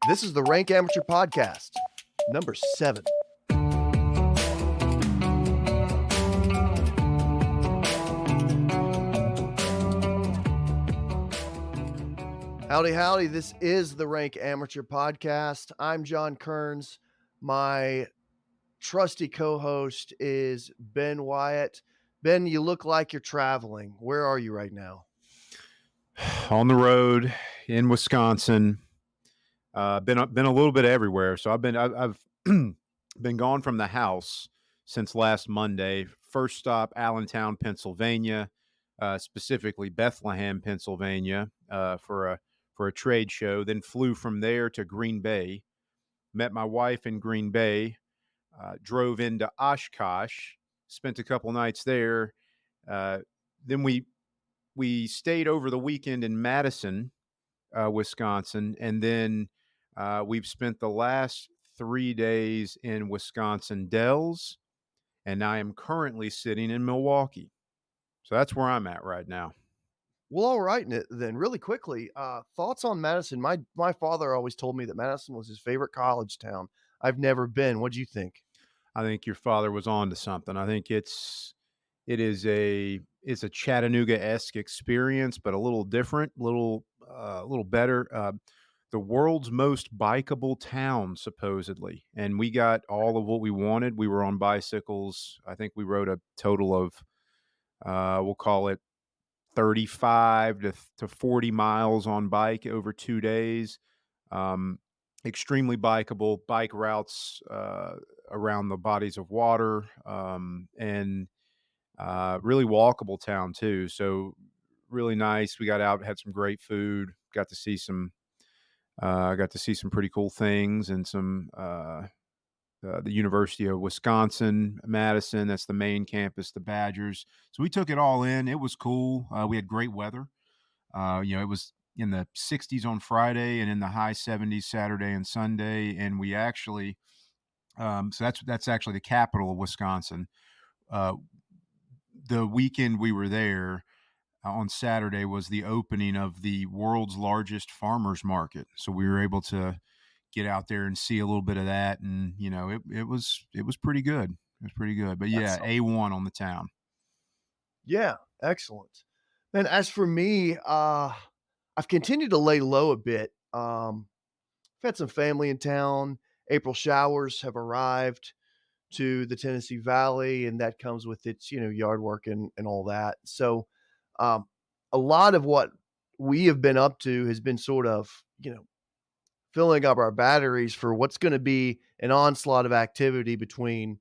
This is the Rank Amateur Podcast, number 7. Howdy, howdy. This is the Rank Amateur Podcast. I'm John Kearns. My trusty co-host is Ben Wyatt. Ben, you look like you're traveling. Where are you right now? On the road in Wisconsin. Been a little bit everywhere. So I've been gone from the house since last Monday. First stop, Allentown, Pennsylvania, specifically Bethlehem, Pennsylvania, for a trade show. Then flew from there to Green Bay. Met my wife in Green Bay. Drove into Oshkosh. Spent a couple nights there. Then we stayed over the weekend in Madison, Wisconsin, and then we've spent the last 3 days in Wisconsin Dells, and I am currently sitting in Milwaukee. So that's where I'm at right now. Well, all right then. Really quickly, thoughts on Madison? My father always told me that Madison was his favorite college town. I've never been. What'd you think? I think your father was on to something. I think it's a Chattanooga-esque experience, but a little different, a little better. The world's most bikeable town, supposedly, and we got all of what we wanted. We were on bicycles. I think we rode a total of, we'll call it 35 to 40 miles on bike over 2 days. Extremely bikeable bike routes around the bodies of water, and really walkable town too. So really nice. We got out, had some great food, got to see some pretty cool things, and the University of Wisconsin, Madison. That's the main campus, the Badgers. So we took it all in. It was cool. We had great weather. It was in the 60s on Friday and in the high 70s Saturday and Sunday. And we actually, so that's actually the capital of Wisconsin. The weekend we were there, on Saturday, was the opening of the world's largest farmers market. So we were able to get out there and see a little bit of that, and it was pretty good. It was pretty good. But yeah, A1 on the town. Yeah, excellent. Man, as for me, I've continued to lay low a bit. I've had some family in town. April showers have arrived to the Tennessee Valley, and that comes with its, yard work and all that. So, a lot of what we have been up to has been sort of, filling up our batteries for what's going to be an onslaught of activity between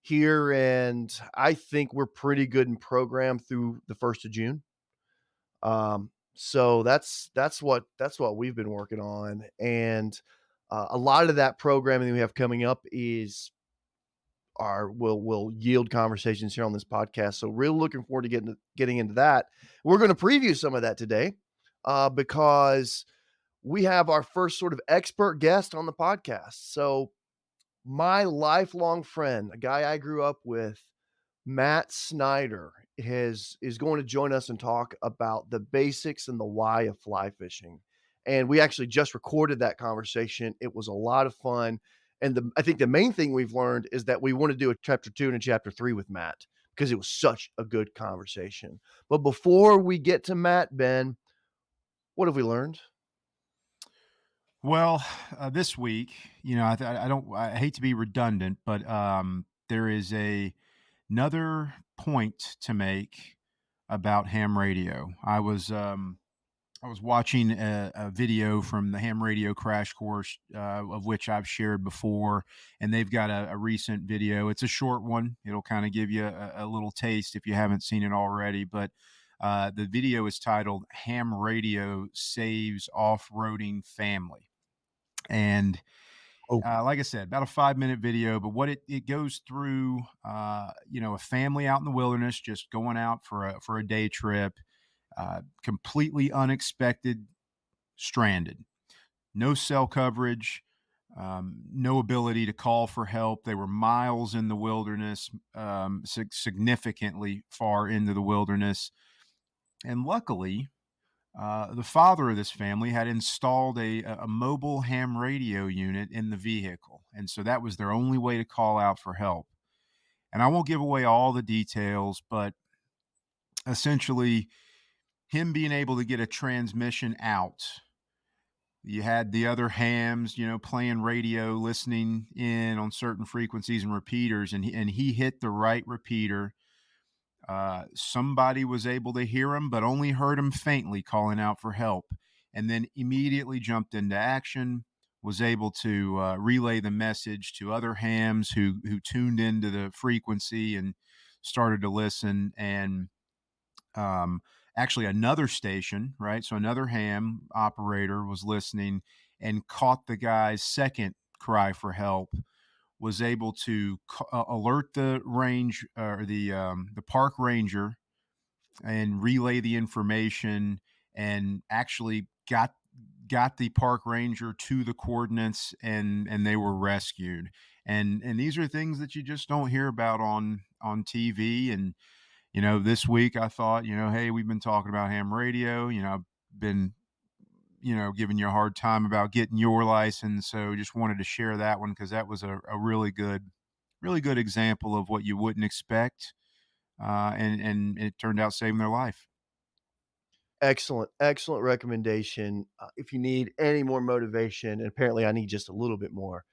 here and I think we're pretty good in program through the 1st of June. So that's what we've been working on, and a lot of that programming that we have coming up is will yield conversations here on this podcast. So real looking forward to getting into that. We're going to preview some of that today because we have our first sort of expert guest on the podcast. So my lifelong friend, a guy I grew up with, Matt Snyder, is going to join us and talk about the basics and the why of fly fishing. And we actually just recorded that conversation. It was a lot of fun. And I think the main thing we've learned is that we want to do a chapter 2 and a chapter 3 with Matt because it was such a good conversation. But before we get to Matt, Ben, what have we learned? Well, this week, I hate to be redundant, but there is another point to make about ham radio. I was watching a video from the ham radio crash course, of which I've shared before, and they've got a recent video. It's a short one. It'll kind of give you a little taste if you haven't seen it already, but the video is titled "Ham Radio Saves Off-Roading Family." And like I said, about a 5-minute video, but what it goes through, a family out in the wilderness, just going out for a day trip, completely unexpected, stranded, no cell coverage, no ability to call for help. They were miles in the wilderness, significantly far into the wilderness. And luckily, The father of this family had installed a mobile ham radio unit in the vehicle, and so that was their only way to call out for help. And I won't give away all the details, but essentially, him being able to get a transmission out. You had the other hams, playing radio, listening in on certain frequencies and repeaters, and he hit the right repeater. Somebody was able to hear him, but only heard him faintly calling out for help, and then immediately jumped into action. Was able to relay the message to other hams who tuned into the frequency and started to listen. And um, actually, another station, right? So another ham operator was listening and caught the guy's second cry for help, was able to alert the range or the park ranger and relay the information, and actually got the park ranger to the coordinates, and they were rescued. And these are things that you just don't hear about on TV. And this week I thought, hey, we've been talking about ham radio. I've been giving you a hard time about getting your license, so just wanted to share that one because that was a really good example of what you wouldn't expect, and it turned out saving their life. Excellent, excellent recommendation. If you need any more motivation, and apparently I need just a little bit more,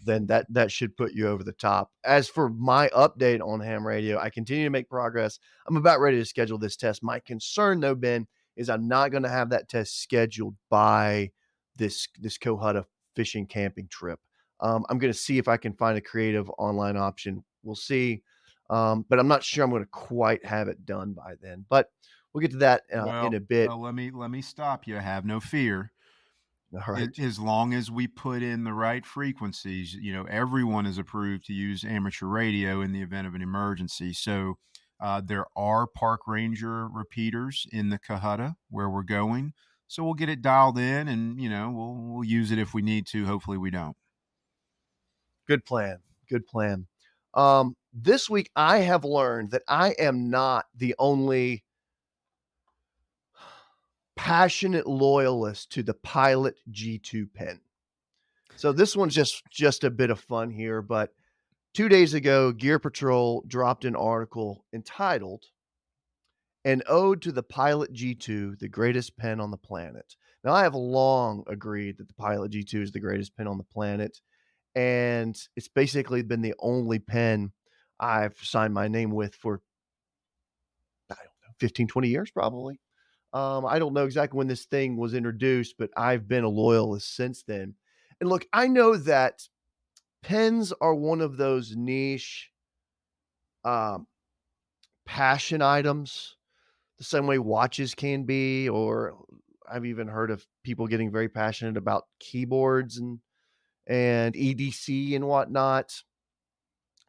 then that should put you over the top. As for my update on ham radio, I continue to make progress. I'm about ready to schedule this test. My concern, though, Ben, is I'm not going to have that test scheduled by this Cohutta fishing camping trip. I'm going to see if I can find a creative online option. We'll see, but I'm not sure I'm going to quite have it done by then. But we'll get to that, in Well, a bit. let me stop you. Have no fear. All right. As long as we put in the right frequencies, everyone is approved to use amateur radio in the event of an emergency. So there are park ranger repeaters in the Cohutta where we're going. So we'll get it dialed in, and we'll use it if we need to. Hopefully, we don't. Good plan. Good plan. This week, I have learned that I am not the only passionate loyalist to the Pilot G2 pen. So this one's just a bit of fun here, but 2 days ago, Gear Patrol dropped an article entitled "An Ode to the Pilot G2, the Greatest Pen on the Planet." Now, I have long agreed that the Pilot G2 is the greatest pen on the planet, and it's basically been the only pen I've signed my name with for, I don't know, 15, 20 years probably. I don't know exactly when this thing was introduced, but I've been a loyalist since then. And look, I know that pens are one of those niche, um, passion items, the same way watches can be, or I've even heard of people getting very passionate about keyboards and EDC and whatnot.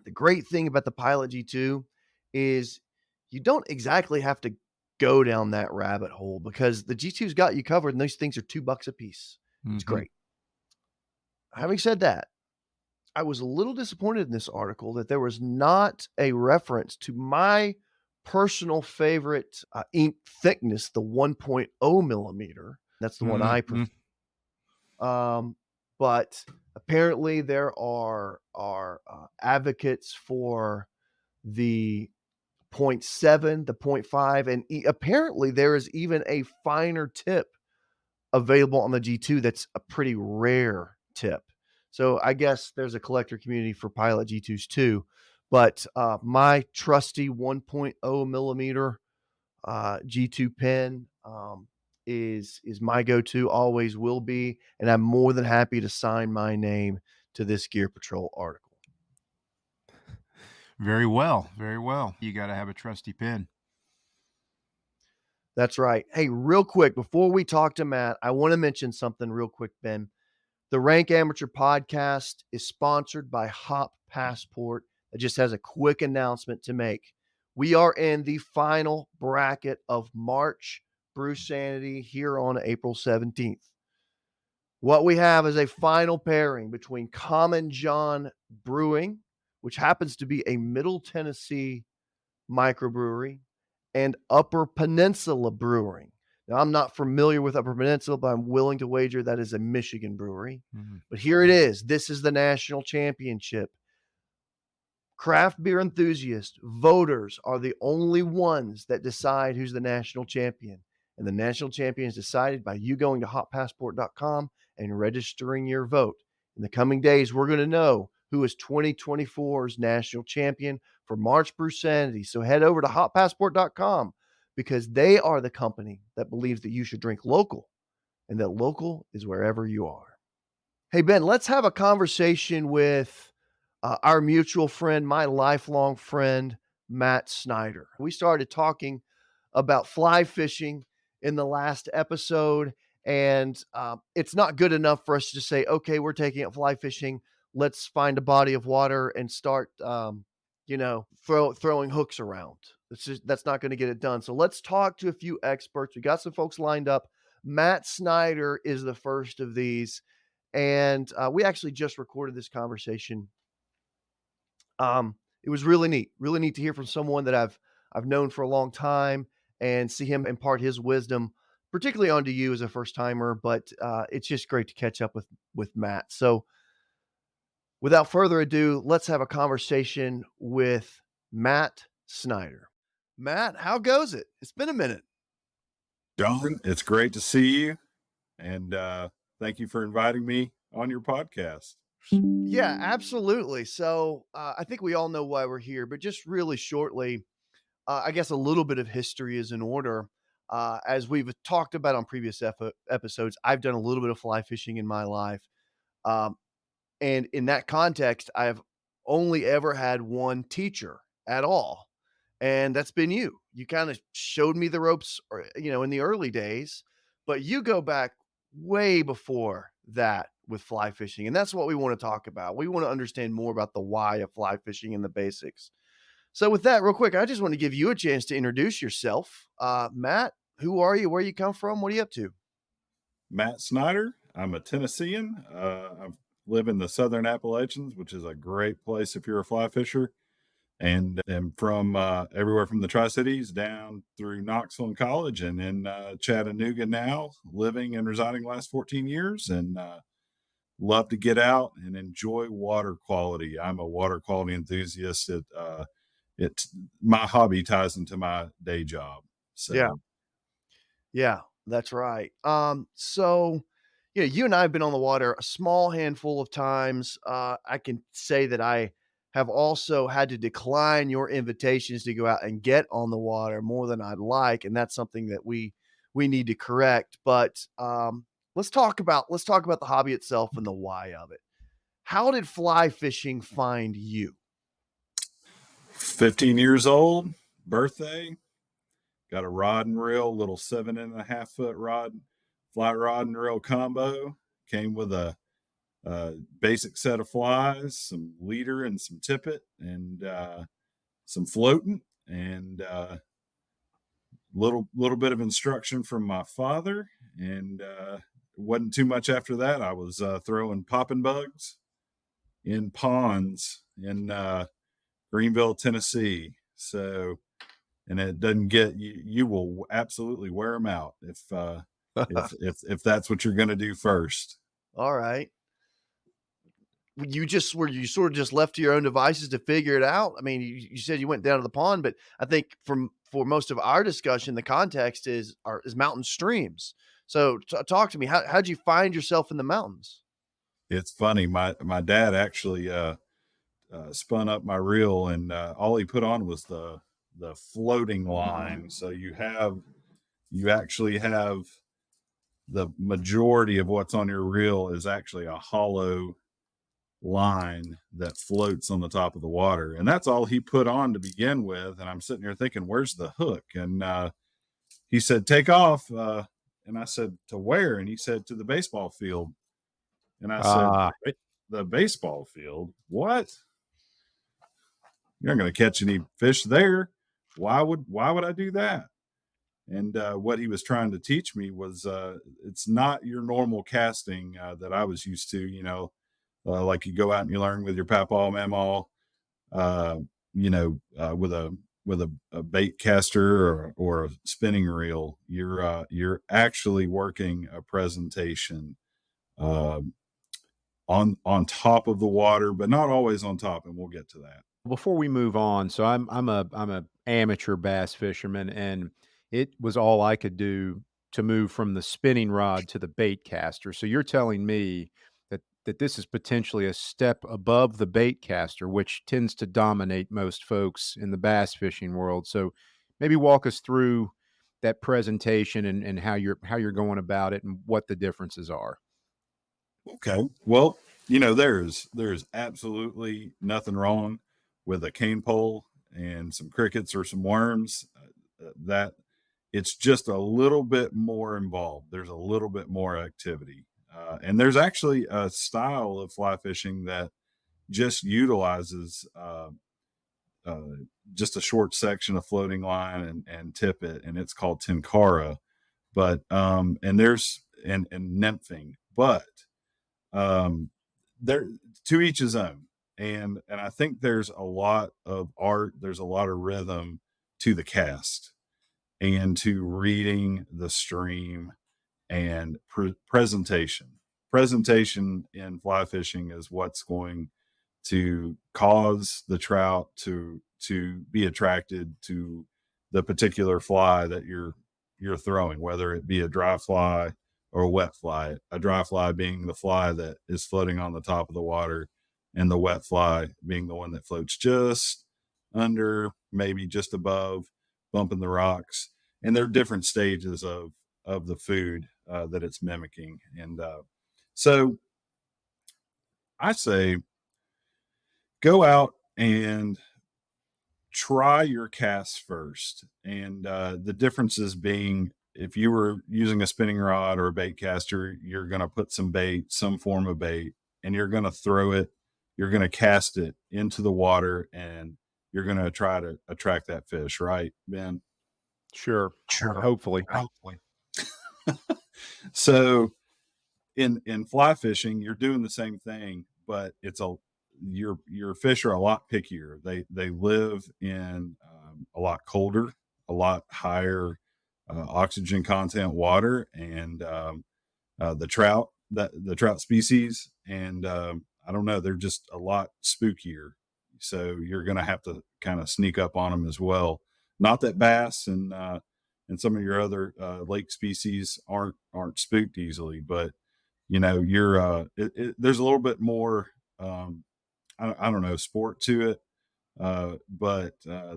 The great thing about the Pilot G2 is you don't exactly have to go down that rabbit hole because the G2's got you covered and those things are $2 a piece. It's Hmm. great. Having said that, I was a little disappointed in this article that there was not a reference to my personal favorite ink thickness, the 1.0 millimeter. That's the one I prefer. Hmm. Um, but apparently there are advocates for the point 0.7, the point 0.5, and apparently there is even a finer tip available on the G2 that's a pretty rare tip. So I guess there's a collector community for Pilot G2s too. But my trusty 1.0 millimeter G2 pen is my go-to, always will be, and I'm more than happy to sign my name to this Gear Patrol article. Very well, very well. You got to have a trusty pen. That's right. Hey, real quick, before we talk to Matt, I want to mention something real quick, Ben. The Rank Amateur podcast is sponsored by Hop Passport. It just has a quick announcement to make. We are in the final bracket of March Brew Sanity here on April 17th. What we have is a final pairing between Common John Brewing, which happens to be a Middle Tennessee microbrewery, and Upper Peninsula Brewing. Now, I'm not familiar with Upper Peninsula, but I'm willing to wager that is a Michigan brewery. Mhm. But here it is. This is the national championship. Craft beer enthusiasts, voters are the only ones that decide who's the national champion. And the national champion is decided by you going to hotpassport.com and registering your vote. In the coming days, we're going to know who is 2024's national champion for March Brew Sanity. So head over to hotpassport.com because they are the company that believes that you should drink local and that local is wherever you are. Hey, Ben, let's have a conversation with our mutual friend, my lifelong friend, Matt Snyder. We started talking about fly fishing in the last episode, and it's not good enough for us to say, okay, we're taking up fly fishing. Let's find a body of water and start, throwing hooks around. That's not going to get it done. So let's talk to a few experts. We got some folks lined up. Matt Snyder is the first of these. And we actually just recorded this conversation. It was really neat to hear from someone that I've known for a long time and see him impart his wisdom, particularly onto you as a first timer. But it's just great to catch up with Matt. So without further ado, let's have a conversation with Matt Snyder. Matt, how goes it? It's been a minute. John, it's great to see you. And thank you for inviting me on your podcast. Yeah, absolutely. So I think we all know why we're here, but just really shortly, I guess a little bit of history is in order. As we've talked about on previous episodes, I've done a little bit of fly fishing in my life. Um, and in that context, I've only ever had one teacher at all, and that's been you. You kind of showed me the ropes, in the early days, but you go back way before that with fly fishing, and that's what we want to talk about. We want to understand more about the why of fly fishing and the basics. So, with that, real quick, I just want to give you a chance to introduce yourself. Matt, who are you? Where you come from? What are you up to? Matt Snyder, I'm a Tennessean. I live in the Southern Appalachians, which is a great place if you're a fly fisher. And am from everywhere from the Tri Cities down through Knoxville and College and in Chattanooga now, living and residing the last 14 years. And love to get out and enjoy water quality. I'm a water quality enthusiast. It's my hobby ties into my day job. Yeah. So Yeah, that's right. So, you and I have been on the water a small handful of times. I can say that I have also had to decline your invitations to go out and get on the water more than I'd like, and that's something that we need to correct. But let's talk about the hobby itself and the why of it. How did fly fishing find you? 15 years old, birthday, got a rod and reel, little 7.5 foot rod, fly rod and reel combo. Came with a basic set of flies, some leader and some tippet, and some floating, and little bit of instruction from my father. And wasn't too much after that. I was throwing popping bugs in ponds in Greenville, Tennessee. So, and it doesn't get you. You will absolutely wear them out if that's what you're going to do first. All right. You sort of just left to your own devices to figure it out? I mean, you said you went down to the pond, but I think for most of our discussion, the context is mountain streams. So talk to me. How'd you find yourself in the mountains? It's funny. My dad actually spun up my reel, and all he put on was the floating line. So you actually have the majority of what's on your reel is actually a hollow line that floats on the top of the water, and that's all he put on to begin with. And I'm sitting here thinking, where's the hook? And he said, take off. And I said, to where? And he said, to the baseball field. And I said, Ah, the baseball field? What? You're not going to catch any fish there. Why would I do that? And what he was trying to teach me was it's not your normal casting that I was used to. Like you go out and you learn with your papaw, mamaw, uh, with a a bait caster or a spinning reel, you're actually working a presentation uh, on top of the water, but not always on top, and we'll get to that. Before we move on, so I'm a amateur bass fisherman, and it was all I could do to move from the spinning rod to the bait caster. So you're telling me that this is potentially a step above the bait caster, which tends to dominate most folks in the bass fishing world. So maybe walk us through that presentation and how you're going about it and what the differences are. Okay. Well, there's absolutely nothing wrong with a cane pole and some crickets or some worms. That it's just a little bit more involved. There's a little bit more activity, and there's actually a style of fly fishing that just utilizes uh, just a short section of floating line and tippet, and it's called tenkara. But and there's and nymphing, but um there to each his own, and I think there's a lot of art, there's a lot of rhythm to the cast and to reading the stream and presentation in fly fishing is what's going to cause the trout to be attracted to the particular fly that you're throwing, whether it be a dry fly or a wet fly. A dry fly being the fly that is floating on the top of the water, and the wet fly being the one that floats just under, maybe just above, bumping the rocks. And there are different stages of the food that it's mimicking, and so I say go out and try your casts first. And the differences being, if you were using a spinning rod or a bait caster, you're going to put some bait, some form of bait, and you're going to throw it, you're going to cast it into the water, and you're going to try to attract that fish, right, Ben? Sure. Sure. Hopefully. Hopefully. So in fly fishing, you're doing the same thing, but it's a your fish are a lot pickier. They live in a lot colder, a lot higher oxygen content water, and the trout species, and I don't know, they're just a lot spookier. So you're going to have to kind of sneak up on them as well. Not that bass and some of your other lake species aren't spooked easily, but you're there's a little bit more I don't know, sport to it, but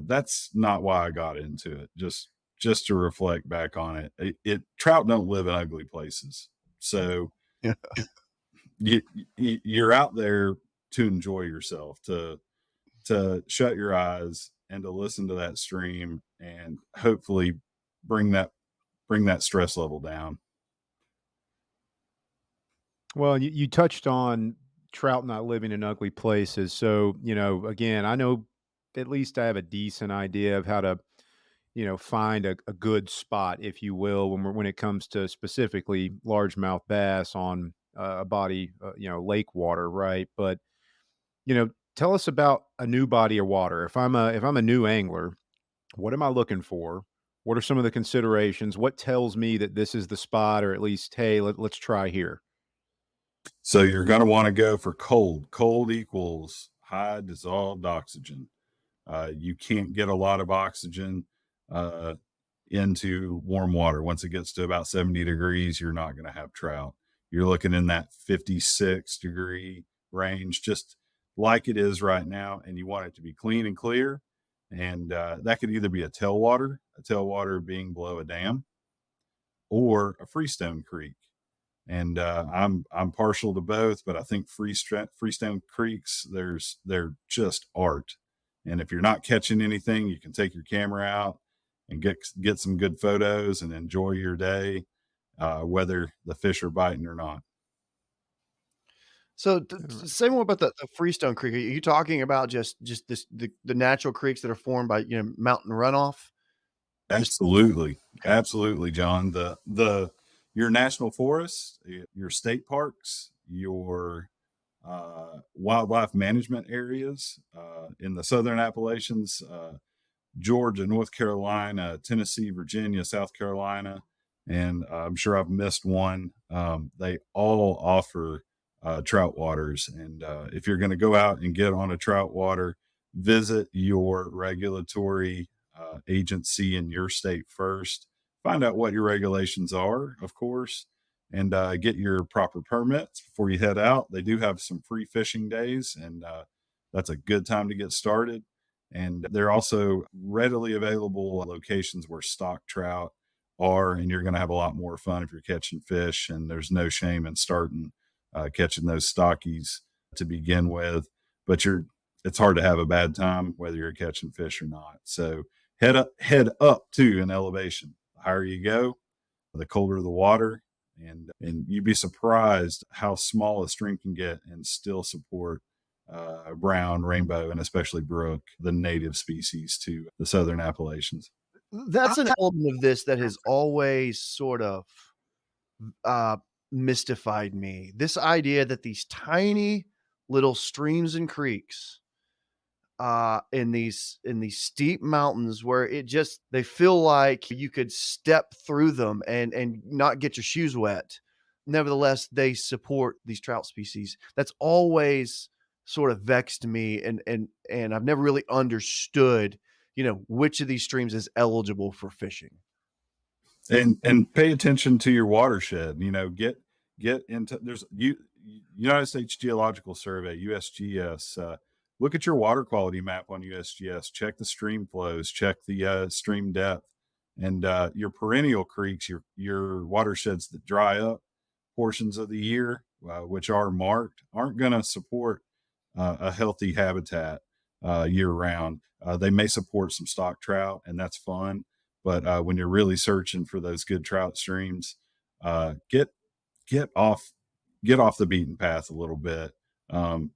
that's not why I got into it. Just to reflect back on it, trout don't live in ugly places, so Yeah. you, you're out there to enjoy yourself, to shut your eyes and to listen to that stream, and hopefully bring that bring that stress level down. Well, you touched on trout not living in ugly places. So, again, I know at least I have a decent idea of how to, find a good spot, if you will, when it comes to specifically largemouth bass on a body, lake water, right? But, tell us about a new body of water. If I'm a new angler, what am I looking for? What are some of the considerations? What tells me that this is the spot, or at least, hey, let's try here? So you're going to want to go for cold. Cold equals high dissolved oxygen. You can't get a lot of oxygen uh, into warm water. Once it gets to about 70 degrees, you're not going to have trout. You're looking in that 56-degree range, just like it is right now. And you want it to be clean and clear. And that could either be a tailwater being below a dam, or a freestone creek. And I'm partial to both, but I think freestone creeks, they're just art. And if you're not catching anything, you can take your camera out and get some good photos and enjoy your day, whether the fish are biting or not. So, R say more about the Freestone Creek. Are you talking about just the natural creeks that are formed by, mountain runoff? Just Absolutely, okay. absolutely, John. The your national forests, your state parks, your wildlife management areas in the southern Appalachians. Georgia, North Carolina, Tennessee, Virginia, South Carolina, and I'm sure I've missed one. They all offer trout waters. And if you're going to go out and get on a trout water, visit your regulatory agency in your state first. Find out what your regulations are, of course, and get your proper permits before you head out. They do have some free fishing days, and that's a good time to get started. And they're also readily available locations where stock trout are, and you're going to have a lot more fun if you're catching fish. And there's no shame in starting catching those stockies to begin with. But it's hard to have a bad time whether you're catching fish or not. So head up to an elevation. The higher you go, the colder the water, and you'd be surprised how small a stream can get and still support brown, rainbow, and especially brook, the native species to the southern Appalachians. That's an element of this that has always sort of, uh, mystified me. This idea that these tiny little streams and creeks, in these steep mountains where it just they feel like you could step through them and not get your shoes wet. Nevertheless, they support these trout species. That's always sort of vexed me, and I've never really understood, which of these streams is eligible for fishing. And pay attention to your watershed. Get into there's you United States Geological Survey, USGS. Look at your water quality map on USGS. Check the stream flows. Check the stream depth, and your perennial creeks, your watersheds that dry up portions of the year, which are marked, aren't going to support a healthy habitat year round. They may support some stock trout, and that's fun. But when you're really searching for those good trout streams, uh, get get off get off the beaten path a little bit. Um,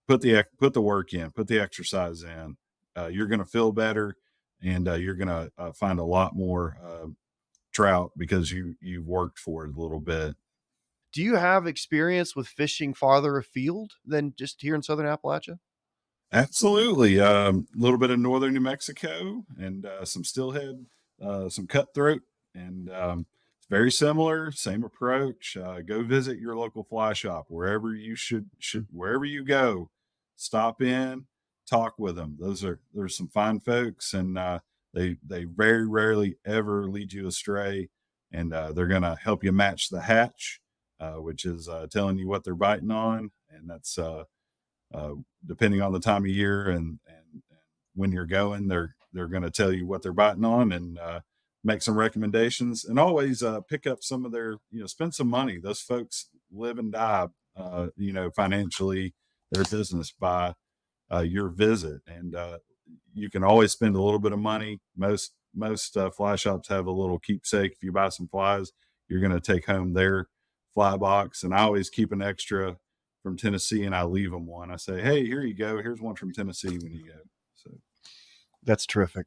put the work in, put the exercise in. You're going to feel better, and you're going to find a lot more trout because you've worked for it a little bit. Do you have experience with fishing farther afield than just here in Southern Appalachia? Absolutely. A little bit of northern New Mexico and some steelhead, some cutthroat, and it's very similar. Same approach. Go visit your local fly shop wherever you should wherever you go. Stop in, talk with them. There's some fine folks, and they very rarely ever lead you astray, and they're gonna help you match the hatch, which is telling you what they're biting on, and that's uh, depending on the time of year and when you're going, they're going to tell you what they're biting on and make some recommendations. And always pick up some of their, spend some money. Those folks live and die, financially, their business by your visit, and you can always spend a little bit of money. Most fly shops have a little keepsake. If you buy some flies, you're going to take home their fly box, and I always keep an extra from Tennessee, and I leave them one. I say, "Hey, here you go. Here's one from Tennessee when you go." So That's terrific.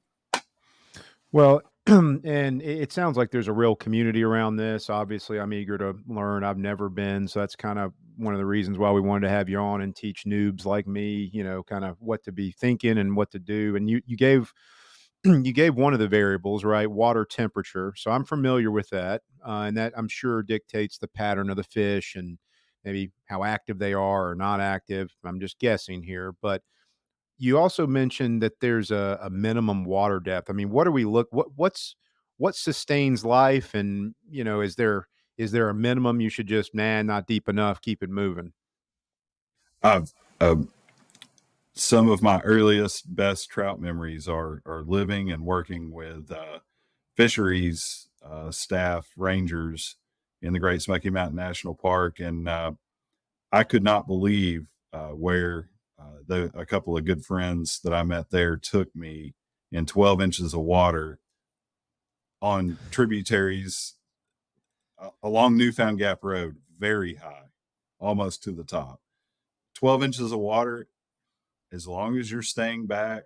Well, and it sounds like there's a real community around this. Obviously, I'm eager to learn. I've never been, so that's kind of one of the reasons why we wanted to have you on and teach noobs like me, kind of what to be thinking and what to do. And you gave you gave one of the variables, right? Water temperature. So I'm familiar with that, and that I'm sure dictates the pattern of the fish and maybe how active they are or not active. I'm just guessing here, but you also mentioned that there's a minimum water depth. I mean, what are we look what sustains life, and is there a minimum you should just not deep enough, keep it moving? I've uh, some of my earliest, best trout memories are living and working with fisheries staff, rangers in the Great Smoky Mountain National Park, and I could not believe where a couple of good friends that I met there took me in 12 inches of water on tributaries along Newfound Gap Road, very high, almost to the top. 12 inches of water, as long as you're staying back,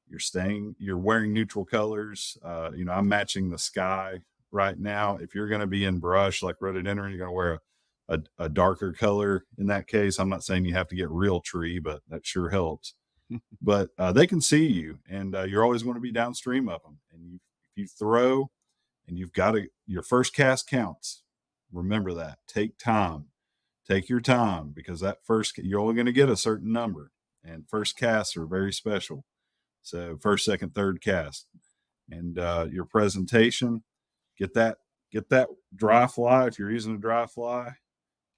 you're wearing neutral colors. I'm matching the sky right now. If you're going to be in brush like rhododendron, you're going to wear a darker color in that case. I'm not saying you have to get real tree, but that sure helps. but they can see you, and you're always going to be downstream of them. And if you throw and you've got your first cast counts, remember that. Take time, take your time, because that first, you're only going to get a certain number, and first casts are very special. So first, second, third cast, and your presentation, get that get that dry fly, if you're using a dry fly,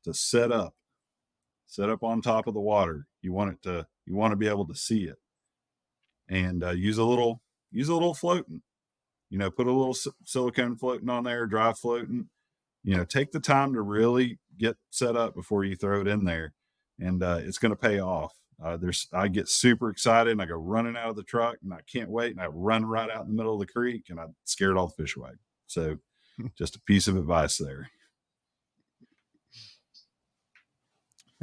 to set up on top of the water. You want to be able to see it, and use a little floating. Put a little silicone floating on there, dry floating. Take the time to really get set up before you throw it in there, and it's going to pay off. I get super excited, and I go running out of the truck, and I can't wait, and I run right out in the middle of the creek, and I scared all the fish away. So, just a piece of advice there.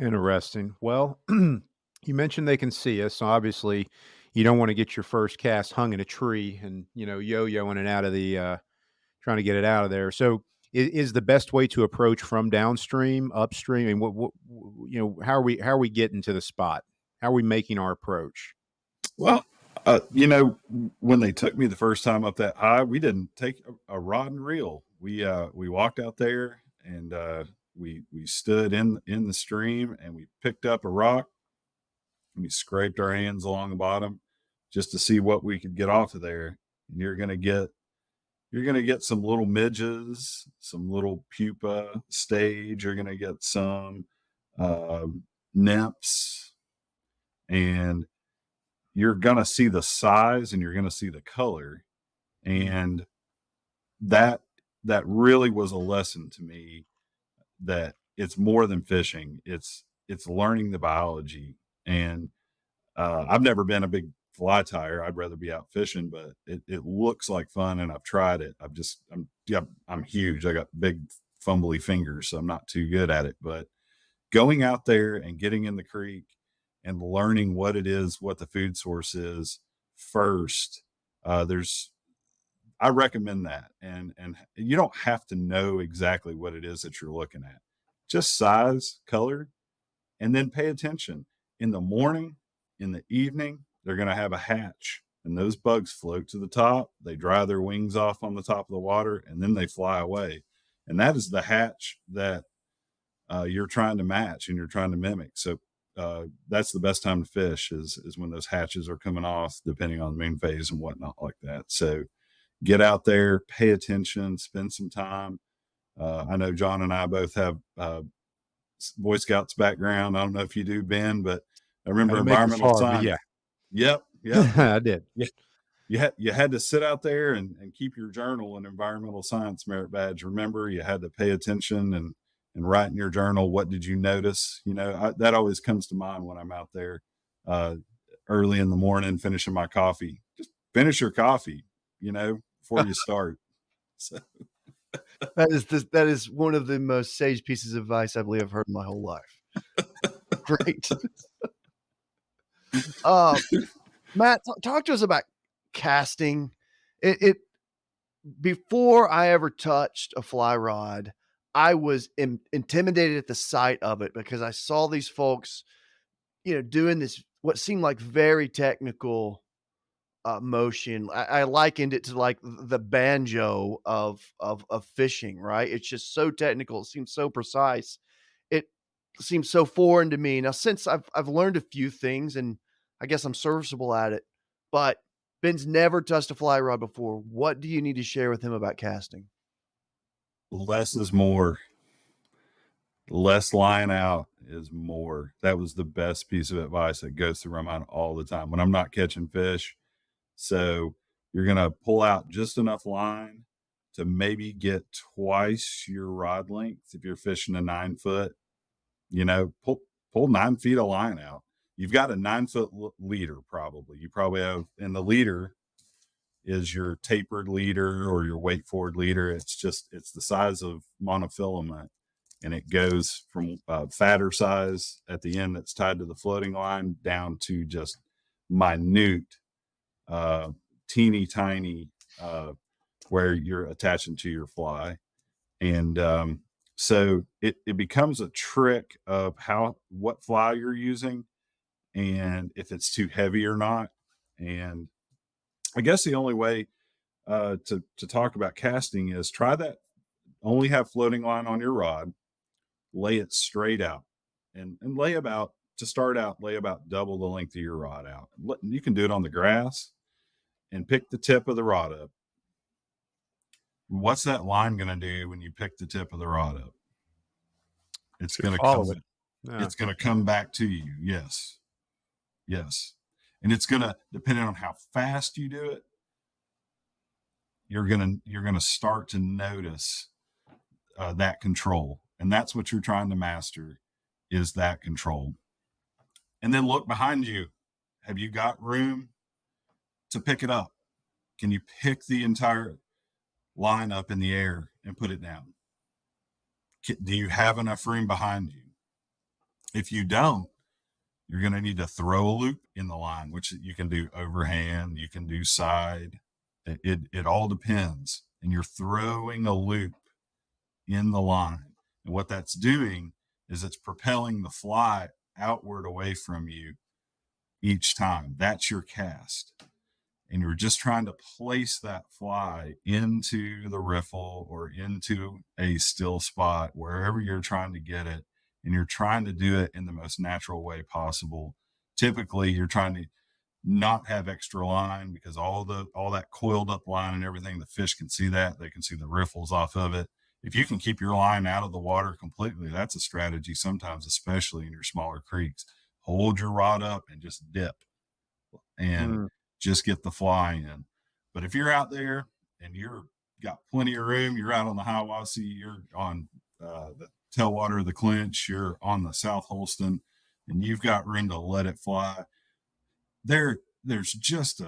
Interesting. Well, you mentioned they can see us. So obviously, you don't want to get your first cast hung in a tree and yo-yoing it out of the trying to get it out of there. So, is the best way to approach from downstream, upstream? And how are we getting to the spot? How are we making our approach? Well, when they took me the first time up that high, we didn't take a rod and reel. We walked out there, and we stood in the stream, and we picked up a rock, and we scraped our hands along the bottom just to see what we could get off of there. And you're gonna get some little midges, some little pupa stage. You're gonna get some uh, nymphs, and you're gonna see the size, and you're gonna see the color, and that that really was a lesson to me, that it's more than fishing. It's learning the biology. And I've never been a big fly tire. I'd rather be out fishing, but it looks like fun, and I've tried it. I'm huge. I got big fumbly fingers, so I'm not too good at it. But going out there and getting in the creek and learning what it is, what the food source is first, there's I recommend that. And you don't have to know exactly what it is that you're looking at. Just size, color, and then pay attention. In the morning, in the evening, they're going to have a hatch, and those bugs float to the top. They dry their wings off on the top of the water, and then they fly away. And that is the hatch that you're trying to match and you're trying to mimic. So that's the best time to fish is when those hatches are coming off, depending on the moon phase and whatnot like that. So get out there, pay attention, spend some time. I know John and I both have Boy Scouts background. I don't know if you do, Ben, but I remember Gotta make it environmental far, but science. yeah, Yep, yep. I did. Yeah, you had to sit out there and keep your journal and environmental science merit badge. Remember, you had to pay attention and write in your journal, what did you notice? That always comes to mind when I'm out there uh, early in the morning finishing my coffee. Just finish your coffee, before you start. So That is one of the most sage pieces of advice I believe I've heard in my whole life. Great. Uh, Matt, talk to us about casting. It before I ever touched a fly rod, I was intimidated at the sight of it because I saw these folks, doing this what seemed like very technical motion. I likened it to like the banjo of fishing, right? It's just so technical. It seems so precise. It seems so foreign to me. Now, since I've learned a few things and I guess I'm serviceable at it, but Ben's never touched a fly rod before. What do you need to share with him about casting? less is more. Less line out is more. That was the best piece of advice that goes through my mind all the time when I'm not catching fish. So you're going to pull out just enough line to maybe get twice your rod length. If you're fishing a 9 foot, pull 9 feet of line out. You've got a 9 foot leader. Probably you probably have, and the leader is your tapered leader or your weight forward leader. It's the size of monofilament, and it goes from fatter size at the end that's tied to the floating line down to just minute, teeny tiny, where you're attaching to your fly. And so it becomes a trick of what fly you're using, and if it's too heavy or not. And I guess the only way to talk about casting is try that. Only have floating line on your rod, lay it straight out, and lay about to start out, lay about double the length of your rod out. You can do it on the grass and pick the tip of the rod up. What's that line going to do when you pick the tip of the rod up? It's To going to follow come. it. Yeah. It's going to come back to you. Yes, yes, and it's going to, depending on how fast you do it, you're gonna start to notice that control, and that's what you're trying to master, is that control. And then look behind you. Have you got room to pick it up? Can you pick the entire line up in the air and put it down? Do you have enough room behind you? If you don't, you're going to need to throw a loop in the line, which you can do overhand, you can do side. It all depends. And you're throwing a loop in the line. And what that's doing is it's propelling the fly outward away from you each time. That's your cast. And you're just trying to place that fly into the riffle or into a still spot, wherever you're trying to get it. And you're trying to do it in the most natural way possible. Typically, you're trying to not have extra line, because all that coiled up line and everything, the fish can see that. They can see the riffles off of it. If you can keep your line out of the water completely, that's a strategy sometimes, especially in your smaller creeks. Hold your rod up and just dip and just get the fly in. But if you're out there and you're got plenty of room, you're out on the Hiawassee, you're on the tailwater of the Clinch, you're on the South Holston, and you've got room to let it fly, there's just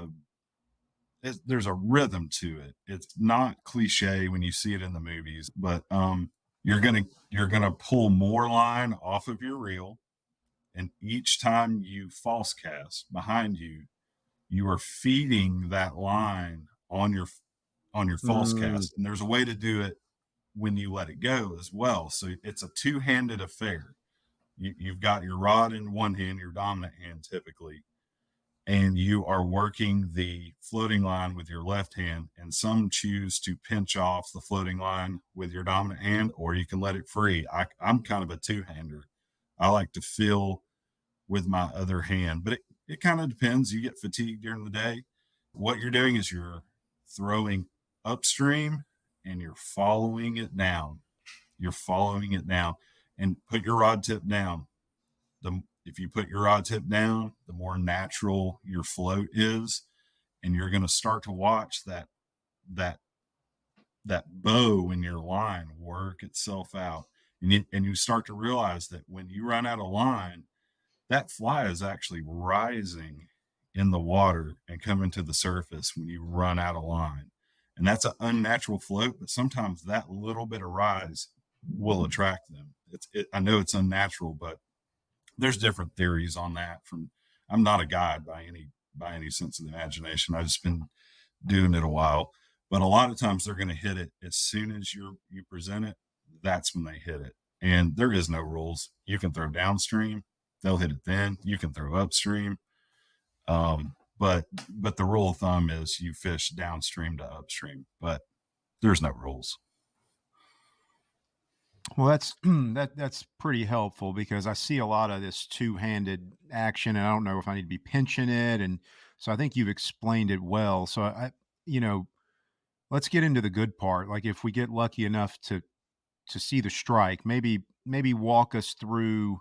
there's a rhythm to it. It's not cliche when you see it in the movies, but you're gonna pull more line off of your reel, and each time you false cast behind you, you are feeding that line on your false Mm. cast. And there's a way to do it when you let it go as well. So it's a two-handed affair. You've got your rod in one hand, your dominant hand typically, and you are working the floating line with your left hand. And some choose to pinch off the floating line with your dominant hand, or you can let it free. I'm kind of a two-hander. I like to feel with my other hand, but it kind of depends. You get fatigued during the day. What you're doing is you're throwing upstream and you're following it down. You're following it down, and put your rod tip down. If you put your rod tip down, the more natural your float is, and you're going to start to watch that that bow in your line work itself out, and you start to realize that when you run out of line, that fly is actually rising in the water and coming to the surface when you run out of line. And that's an unnatural float, but sometimes that little bit of rise will attract them. I know it's unnatural, but there's different theories on that. I'm not a guide by any sense of the imagination. I've just been doing it a while, but a lot of times they're going to hit it as soon as you present it. That's when they hit it, and there is no rules. You can throw downstream, they'll hit it then. You can throw upstream, but the rule of thumb is you fish downstream to upstream, but there's no rules. Well, that's that's pretty helpful, because I see a lot of this two-handed action, and I don't know if I need to be pinching it, and so I think you've explained it well. So you know, let's get into the good part. Like, if we get lucky enough to see the strike, maybe walk us through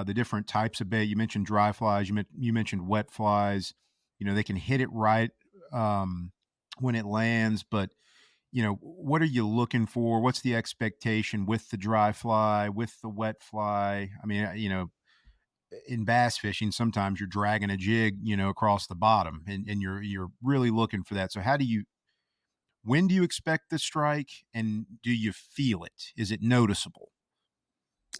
the different types of bait. You mentioned dry flies. You mentioned wet flies. You know, they can hit it right when it lands, but what are you looking for? What's the expectation with the dry fly, with the wet fly? I mean, in bass fishing, sometimes you're dragging a jig, across the bottom, and you're really looking for that. So when do you expect the strike, and do you feel it? Is it noticeable?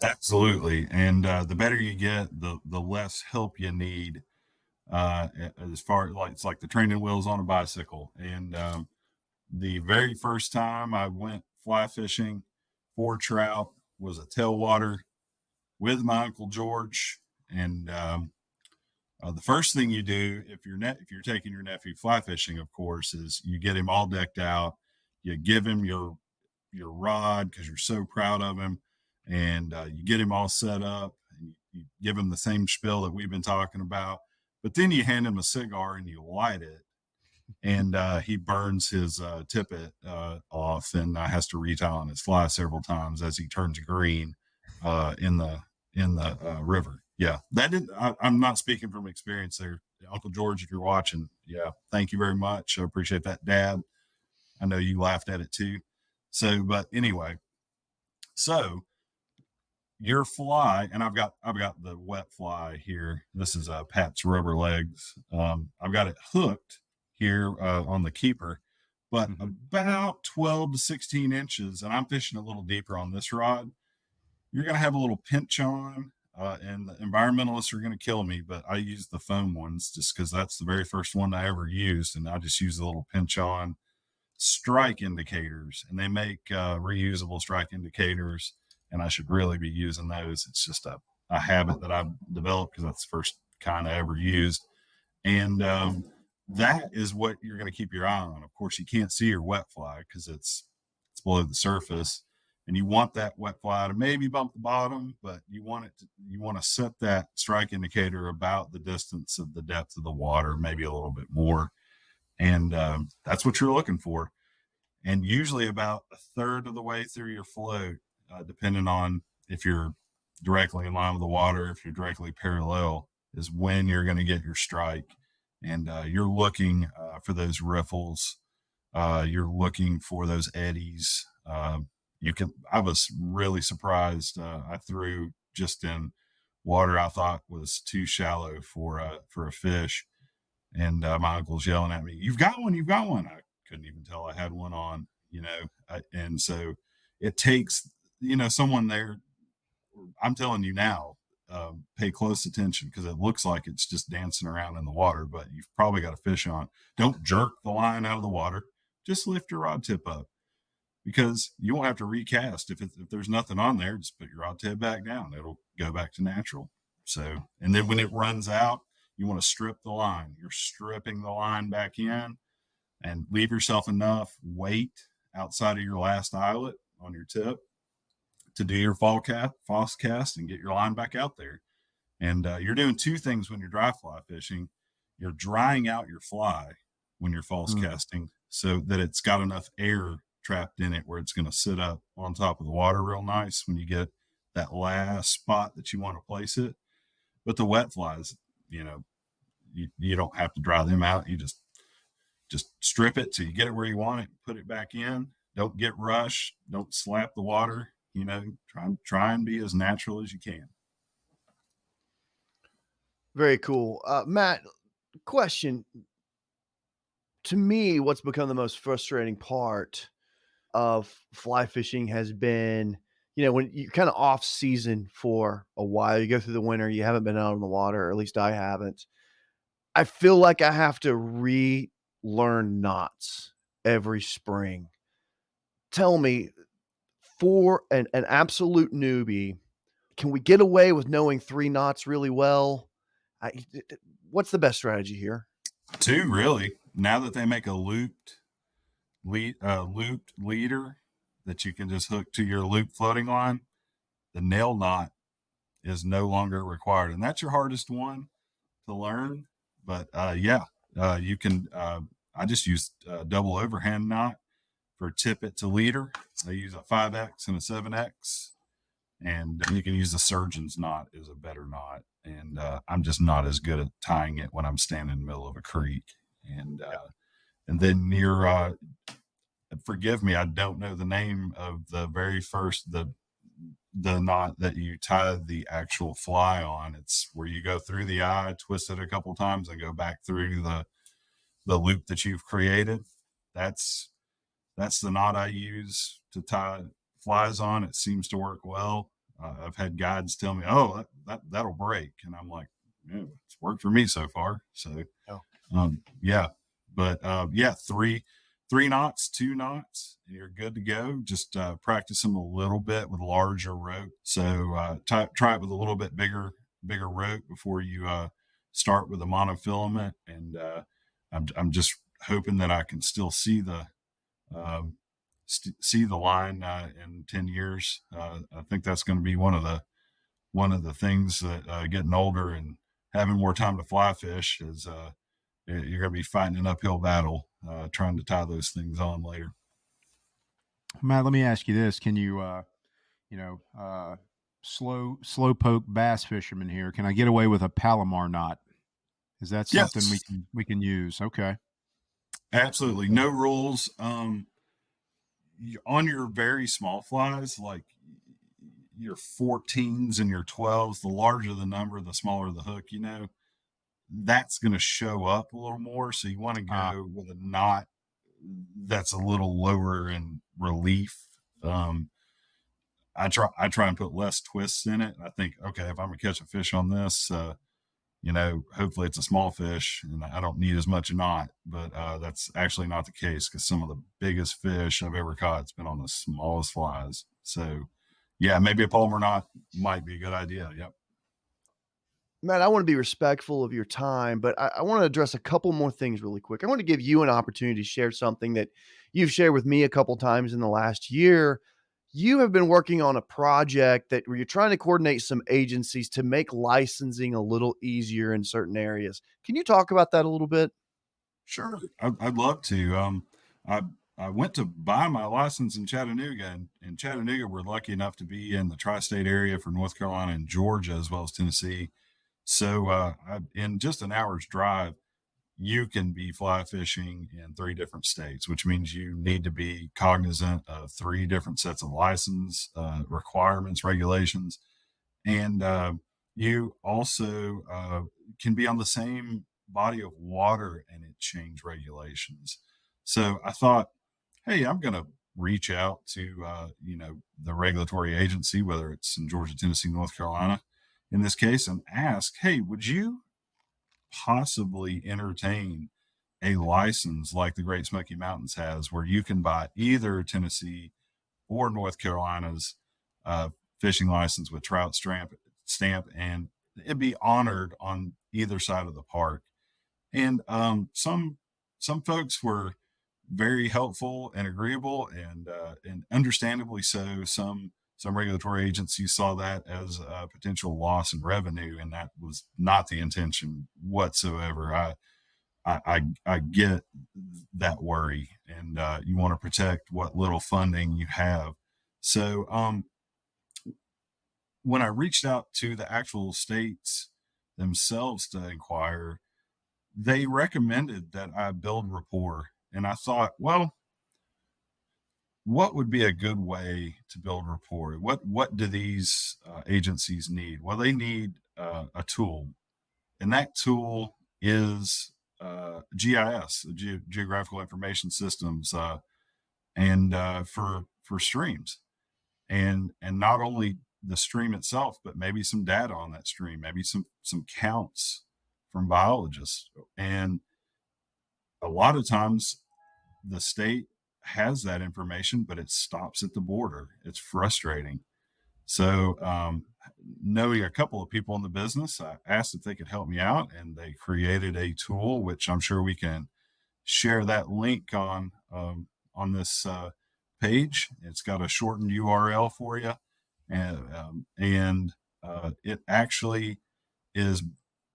Absolutely, and the better you get, the less help you need. As far as, like, it's like the training wheels on a bicycle. And the very first time I went fly fishing for trout was a tailwater with my Uncle George. And The first thing you do if you're taking your nephew fly fishing, of course, is you get him all decked out. You give him your rod because you're so proud of him, and you get him all set up. And you give him the same spiel that we've been talking about, but then you hand him a cigar and you light it, and he burns his tippet off and has to retie on his fly several times as he turns green in the river. Yeah, that didn't. I'm not speaking from experience there, Uncle George. If you're watching, yeah, thank you very much. I appreciate that, Dad. I know you laughed at it too. So, but anyway, so your fly, and I've got the wet fly here. This is Pat's rubber legs. I've got it hooked here on the keeper, but about 12 to 16 inches, and I'm fishing a little deeper on this rod. You're going to have a little pinch on, and the environmentalists are going to kill me, but I use the foam ones just because that's the very first one I ever used, and I just use the little pinch on strike indicators, and they make reusable strike indicators, and I should really be using those. It's just a habit that I've developed because that's the first kind I ever used, and that is what you're going to keep your eye on. Of course, you can't see your wet fly because it's below the surface, and you want that wet fly to maybe bump the bottom, but you want to set that strike indicator about the distance of the depth of the water, maybe a little bit more, and that's what you're looking for. And usually about a third of the way through your float, depending on if you're directly in line with the water, if you're directly parallel, is when you're going to get your strike. And you're looking for those riffles. You're looking for those eddies. I was really surprised. I threw just in water I thought was too shallow for a fish, and my uncle's yelling at me, "You've got one! You've got one!" I couldn't even tell I had one on, and so it takes, someone there. I'm telling you now, pay close attention because it looks like it's just dancing around in the water, but you've probably got a fish on. Don't jerk the line out of the water. Just lift your rod tip up because you won't have to recast. If there's nothing on there, just put your rod tip back down. It'll go back to natural. So, and then when it runs out, you want to strip the line. You're stripping the line back in and leave yourself enough weight outside of your last eyelet on your tip to do your false cast and get your line back out there. And you're doing two things when you're dry fly fishing. You're drying out your fly when you're false casting so that it's got enough air trapped in it where it's going to sit up on top of the water real nice when you get that spot that you want to place it. But the wet flies, you don't have to dry them out. You just strip it till you get it where you want it, put it back in. Don't get rushed. Don't slap the water. Try and be as natural as you can. Very cool. Matt, question. To me, what's become the most frustrating part of fly fishing has been, when you're kind of off season for a while, you go through the winter, you haven't been out on the water, or at least I haven't. I feel like I have to relearn knots every spring. Tell me, for an absolute newbie, can we get away with knowing 3 knots really well? What's the best strategy here? Two, really. Now that they make a looped leader that you can just hook to your loop floating line, the nail knot is no longer required, and that's your hardest one to learn. But you can. I just use a double overhand knot for tippet to leader. I use a 5X and a 7X, and you can use the surgeon's knot is a better knot. And I'm just not as good at tying it when I'm standing in the middle of a creek. And then you're forgive me, I don't know the name of the very first the knot that you tie the actual fly on. It's where you go through the eye, twist it a couple times, and go back through the loop that you've created. That's the knot I use to tie flies on. It seems to work well. I've had guides tell me, "Oh, that'll break," and I'm like, "Yeah, it's worked for me so far." So, yeah, but three knots, 2 knots, and you're good to go. Just practice them a little bit with larger rope. So try it with a little bit bigger rope before you start with a monofilament, and I'm just hoping that I can still see the um, see the line in 10 years. I think that's going to be one of the things that getting older and having more time to fly fish is you're going to be fighting an uphill battle trying to tie those things on later. Matt, let me ask you this: Can you, you know, slow poke bass fisherman here? Can I get away with a Palomar knot? Is that something Yes, we can use? Okay. absolutely. Okay. No rules. On your very small flies, like your 14s and your 12s, the larger the number, the smaller the hook, that's going to show up a little more. So you want to Ah, go with a knot that's a little lower in relief. Um, I try and put less twists in it. I think, okay, if I'm gonna catch a fish on this, hopefully it's a small fish and I don't need as much knot. But that's actually not the case because some of the biggest fish I've ever caught has been on the smallest flies. So yeah, maybe a Palmer knot might be a good idea. Yep. Matt, I want to be respectful of your time, but I want to address a couple more things really quick. I want to give you an opportunity to share something that you've shared with me a couple times in the last year. You have been working on a project that where you're trying to coordinate some agencies to make licensing a little easier in certain areas. Can you talk about that a little bit? Sure, I'd love to. I I went to buy my license in Chattanooga, and in Chattanooga, we're lucky enough to be in the tri-state area for North Carolina and Georgia, as well as Tennessee. So, in just an hour's drive, you can be fly fishing in three different states, which means you need to be cognizant of three different sets of license requirements, regulations, and you also can be on the same body of water and it change regulations. So I thought, hey, I'm going to reach out to the regulatory agency, whether it's in Georgia, Tennessee, North Carolina, in this case, and ask, hey, would you possibly entertain a license like the Great Smoky Mountains has, where you can buy either Tennessee or North Carolina's uh, fishing license with trout stamp, and it'd be honored on either side of the park. And some folks were very helpful and agreeable, and understandably so. Some regulatory agencies saw that as a potential loss in revenue, and that was not the intention whatsoever. I get that worry, and you want to protect what little funding you have. So when I reached out to the actual states themselves to inquire, they recommended that I build rapport. And I thought, well, what would be a good way to build rapport? What do these agencies need? Well, they need a tool, and that tool is GIS, Geographical Information Systems, and for streams, and not only the stream itself, but maybe some data on that stream, maybe some counts from biologists, and a lot of times the state has that information, but it stops at the border. It's frustrating. So, knowing a couple of people in the business, I asked if they could help me out, and they created a tool, which I'm sure we can share that link on this page. It's got a shortened URL for you, and it actually is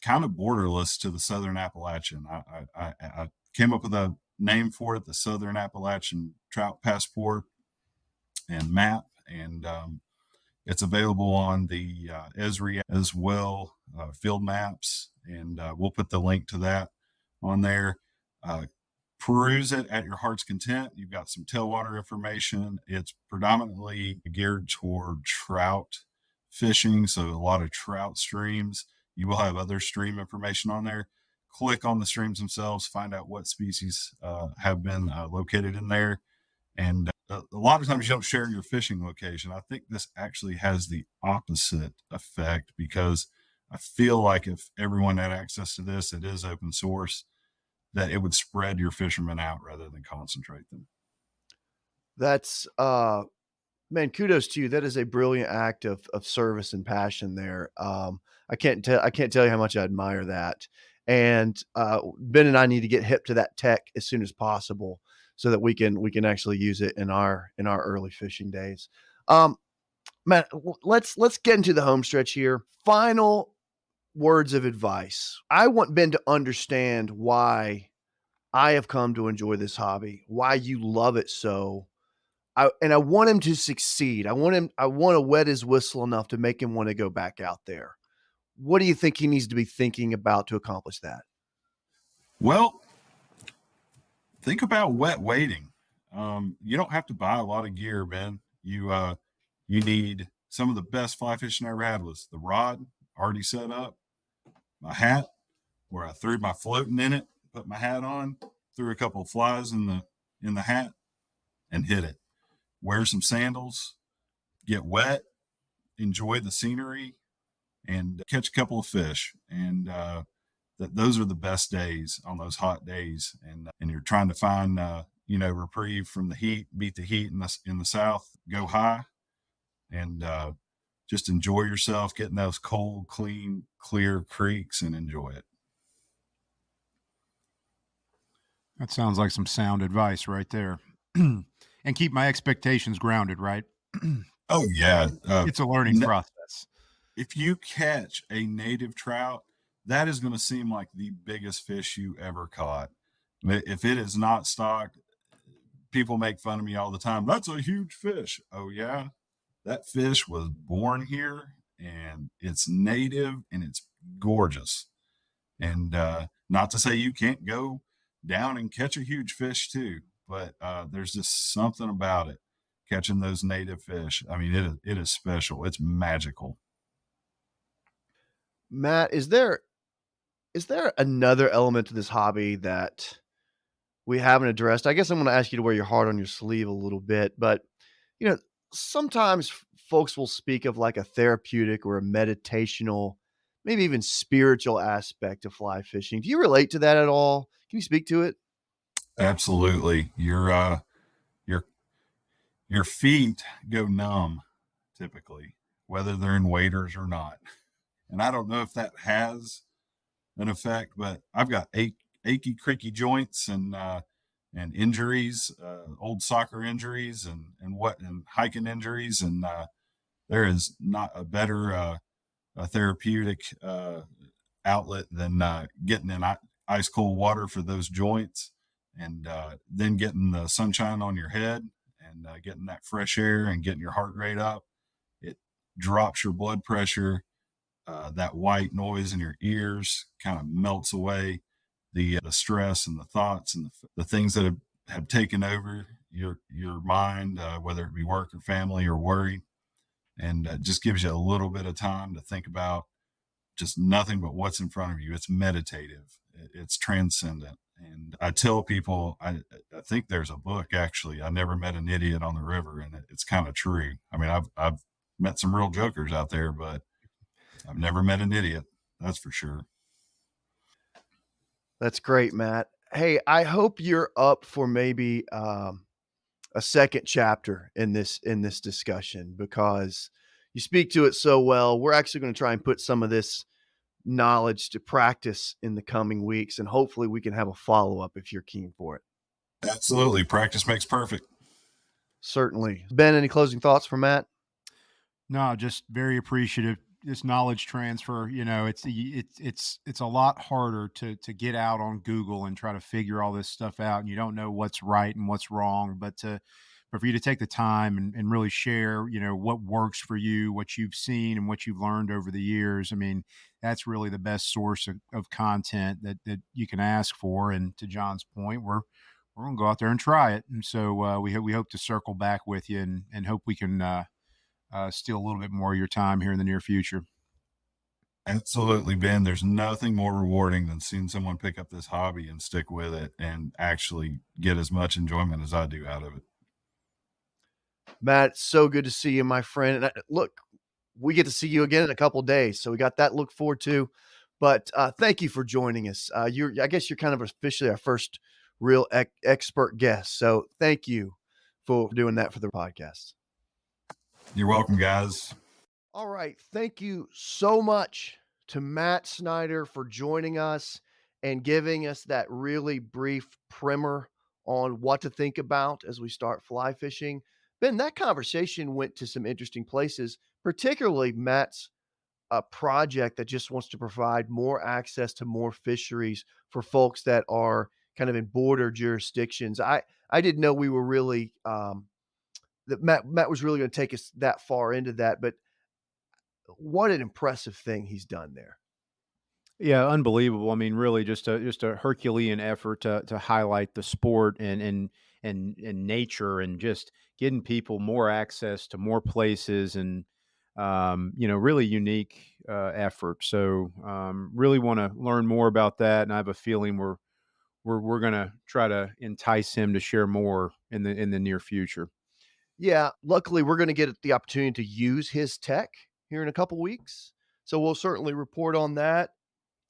kind of borderless to the Southern Appalachian. I came up with a name for it, the Southern Appalachian Trout Passport and Map, and it's available on the Esri as well, field maps, and we'll put the link to that on there. Uh, Peruse it at your heart's content. You've got some tailwater information. It's predominantly geared toward trout fishing, so a lot of trout streams. You will have other stream information on there. Click on the streams themselves, find out what species have been located in there, and a lot of times you don't share your fishing location. I think this actually has the opposite effect because I feel like if everyone had access to this, it is open source, that it would spread your fishermen out rather than concentrate them. That's Man, kudos to you. That is a brilliant act of service and passion there. I can't tell you how much I admire that. And Ben and I need to get hip to that tech as soon as possible so that we can actually use it in our early fishing days. Um, Matt, let's get into the home stretch here. Final words of advice. I want Ben to understand why I have come to enjoy this hobby, why you love it so, I want him to succeed. I wanna wet his whistle enough to make him wanna go back out there. What do you think he needs to be thinking about to accomplish that? Well, think about wet wading. You don't have to buy a lot of gear, Ben. You need some of the best fly fishing I ever had was the rod already set up, my hat where I threw my floating in it, put my hat on, threw a couple of flies in the hat, and hit it. Wear some sandals, get wet, enjoy the scenery, and catch a couple of fish. And those are the best days on those hot days. And you're trying to find reprieve from the heat, beat the heat in the south, go high, and just enjoy yourself, getting those cold, clean, clear creeks, and enjoy it. That sounds like some sound advice right there. And keep my expectations grounded, right? Oh yeah, It's a learning process. if you catch a native trout, that is going to seem like the biggest fish you ever caught. If it is not stocked, people make fun of me all the time. That's a huge fish. Oh yeah, that fish was born here and it's native and it's gorgeous. And not to say you can't go down and catch a huge fish too, but there's just something about it catching those native fish. I mean, it is special. It's magical. Matt, is there another element to this hobby that we haven't addressed? I guess I'm gonna ask you to wear your heart on your sleeve a little bit, but, you know, sometimes folks will speak of like a therapeutic or a meditational, maybe even spiritual aspect of fly fishing. Do you relate to that at all? Can you speak to it? Absolutely. Your your feet go numb typically, whether they're in waders or not. And I don't know if that has an effect, but I've got achy, creaky joints and injuries, old soccer injuries and hiking injuries, and there is not a better a therapeutic outlet than getting in ice cold water for those joints, and then getting the sunshine on your head and getting that fresh air and getting your heart rate up. It drops your blood pressure. That white noise in your ears kind of melts away the stress and the thoughts and the things that have taken over your mind, whether it be work or family or worry, and just gives you a little bit of time to think about just nothing but what's in front of you. It's meditative. It's transcendent. And I tell people, I think there's a book actually. I never met an idiot on the river, and it's kind of true. I mean, I've met some real jokers out there, but I've never met an idiot. That's for sure. That's great, Matt. Hey, I hope you're up for maybe a second chapter in this discussion because you speak to it so well. We're actually going to try and put some of this knowledge to practice in the coming weeks, and hopefully we can have a follow up if you're keen for it. Absolutely. Practice makes perfect. Certainly. Ben, any closing thoughts for Matt? No, just very appreciative. This knowledge transfer, it's a lot harder to get out on Google and try to figure all this stuff out, and you don't know what's right and what's wrong. But for you to take the time and really share, what works for you, what you've seen, and what you've learned over the years. I mean, that's really the best source of content that you can ask for. And to John's point, we're gonna go out there and try it. And so we hope to circle back with you and hope we can. Steal a little bit more of your time here in the near future. Absolutely, Ben. There's nothing more rewarding than seeing someone pick up this hobby and stick with it and actually get as much enjoyment as I do out of it. Matt, so good to see you, my friend. And look, we get to see you again in a couple days, so we got that to look forward to. But thank you for joining us. I guess you're kind of officially our first real expert guest. So thank you for doing that for the podcast. You're welcome, guys. All right. Thank you so much to Matt Snyder for joining us and giving us that really brief primer on what to think about as we start fly fishing. Ben, that conversation went to some interesting places, particularly Matt's project that just wants to provide more access to more fisheries for folks that are kind of in border jurisdictions. I didn't know we were really that Matt was really going to take us that far into that, but what an impressive thing he's done there. Yeah, unbelievable. I mean, really, just a Herculean effort to highlight the sport and nature, and just getting people more access to more places, and really unique effort. So, really want to learn more about that, and I have a feeling we're gonna try to entice him to share more in the near future. Yeah, luckily we're going to get the opportunity to use his tech here in a couple weeks, so we'll certainly report on that.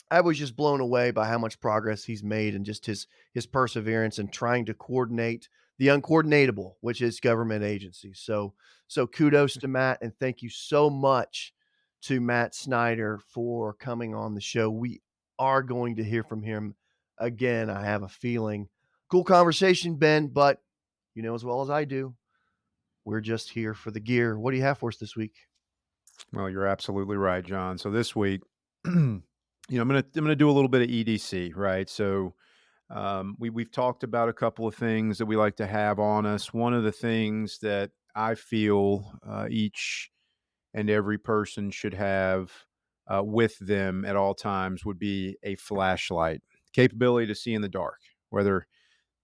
I was just blown away by how much progress he's made and just his perseverance and trying to coordinate the uncoordinatable, which is government agencies. So kudos to Matt and thank you so much to Matt Snyder for coming on the show. We are going to hear from him again. I have a feeling. Cool conversation, Ben, but you know as well as I do, we're just here for the gear. What do you have for us this week? Well, you're absolutely right, John. So this week, I'm gonna do a little bit of EDC, right? So we've talked about a couple of things that we like to have on us. One of the things that I feel each and every person should have with them at all times would be a flashlight, capability to see in the dark, whether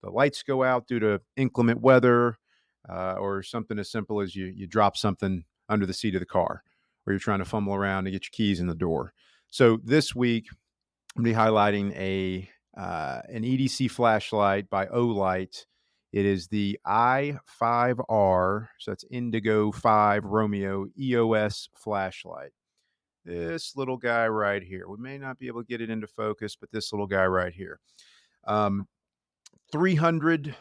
the lights go out due to inclement weather, or something as simple as you drop something under the seat of the car, or you're trying to fumble around to get your keys in the door. So this week, I'm going to be highlighting an EDC flashlight by Olight. It is the I5R, so that's Indigo 5 Romeo EOS flashlight. This little guy right here. We may not be able to get it into focus, but this little guy right here. Um, 300,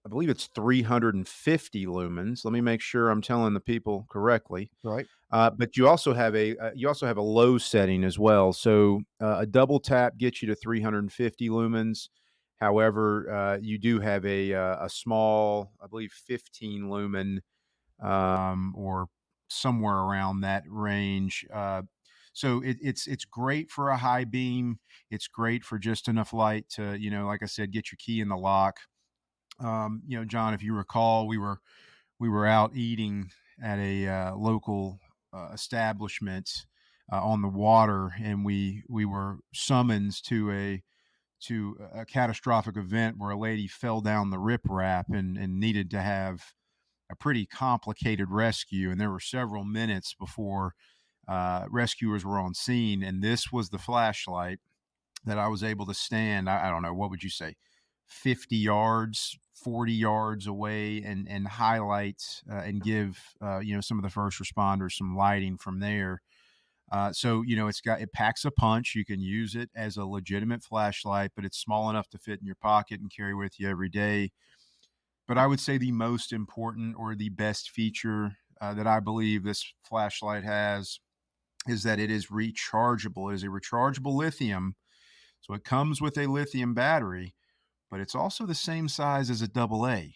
I believe it's 350 lumens. Let me make sure I'm telling the people correctly. Right? But you also have a low setting as well. So a double tap gets you to 350 lumens. However, you do have a small, I believe, 15 lumen, or somewhere around that range. So it's great for a high beam. It's great for just enough light to, like I said, get your key in the lock. John, if you recall, we were out eating at a local establishment on the water, and we were summoned to a catastrophic event where a lady fell down the riprap and needed to have a pretty complicated rescue, and there were several minutes before rescuers were on scene, and this was the flashlight that I was able to stand. I don't know, what would you say, 50 yards, 40 yards away, and highlight and give some of the first responders some lighting from there. So it packs a punch. You can use it as a legitimate flashlight, but it's small enough to fit in your pocket and carry with you every day. But I would say the most important or the best feature that I believe this flashlight has is that it is rechargeable. It is a rechargeable lithium, so it comes with a lithium battery, but it's also the same size as a double A,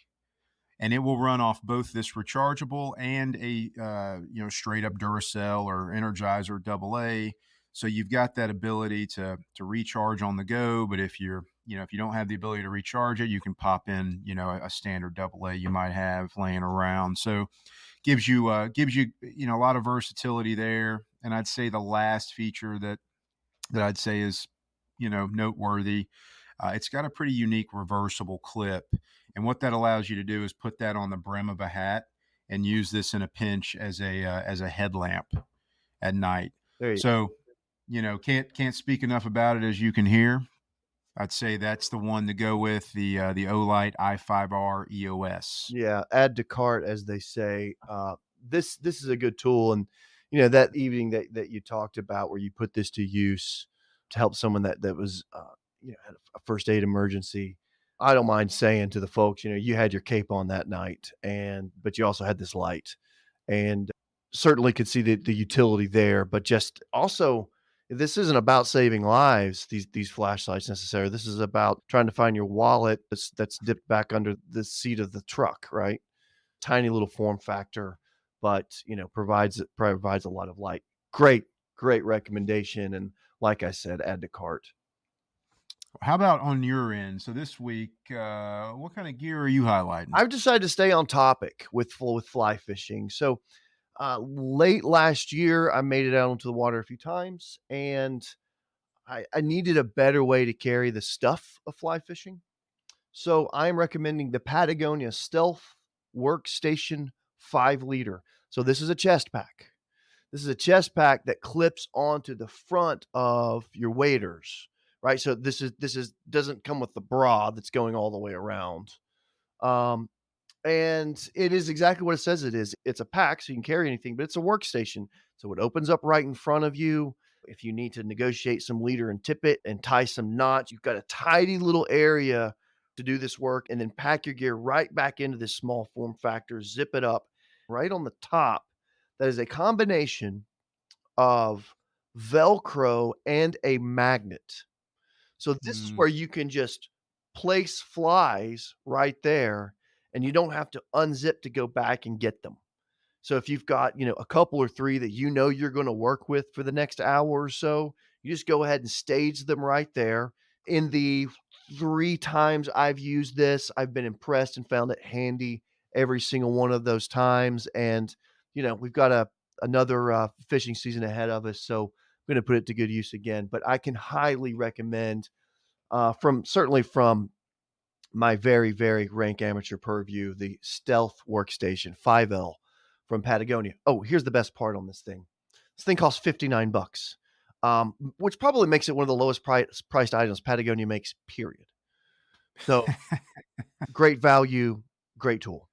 and it will run off both this rechargeable and a straight up Duracell or Energizer double A. So you've got that ability to recharge on the go. But if you don't have the ability to recharge it, you can pop in a standard double A you might have laying around. So gives you a lot of versatility there. And I'd say the last feature that I'd say is noteworthy. It's got a pretty unique reversible clip, and what that allows you to do is put that on the brim of a hat and use this in a pinch as a headlamp at night. There you So can't speak enough about it, as you can hear. I'd say that's the one to go with, the Olight i5R EOS. Yeah, add to cart, as they say. This is a good tool, and that evening that you talked about, where you put this to use to help someone that was had a first aid emergency. I don't mind saying to the folks, you had your cape on that night, but you also had this light, and certainly could see the utility there, but just also, this isn't about saving lives, these flashlights necessarily. This is about trying to find your wallet that's dipped back under the seat of the truck, right? Tiny little form factor, but, provides a lot of light. Great, great recommendation, and like I said, add to cart. How about on your end? So this week, what kind of gear are you highlighting? I've decided to stay on topic with fly fishing. So, late last year, I made it out onto the water a few times, and I needed a better way to carry the stuff of fly fishing. So I'm recommending the Patagonia Stealth Workstation 5 liter. So this is a chest pack. This is a chest pack that clips onto the front of your waders, right? So this is doesn't come with the bra that's going all the way around. Um, and it is exactly what it says it is. It's a pack, so you can carry anything, but it's a workstation. So it opens up right in front of you. If you need to negotiate some leader and tippet and tie some knots, you've got a tidy little area to do this work, and then pack your gear right back into this small form factor, zip it up right on the top. That is a combination of Velcro and a magnet. So this is Mm, where you can just place flies right there, and you don't have to unzip to go back and get them. So if you've got, a couple or 3 that you're gonna work with for the next hour or so, you just go ahead and stage them right there. In the 3 times I've used this, I've been impressed and found it handy every single one of those times, and, we've got another, fishing season ahead of us, so I'm gonna put it to good use again, but I can highly recommend, from my very, very rank amateur purview, the Stealth Workstation 5L from Patagonia. Oh, here's the best part on this thing. This thing costs 59 bucks, which probably makes it one of the lowest priced items Patagonia makes, period. So great value, great tool.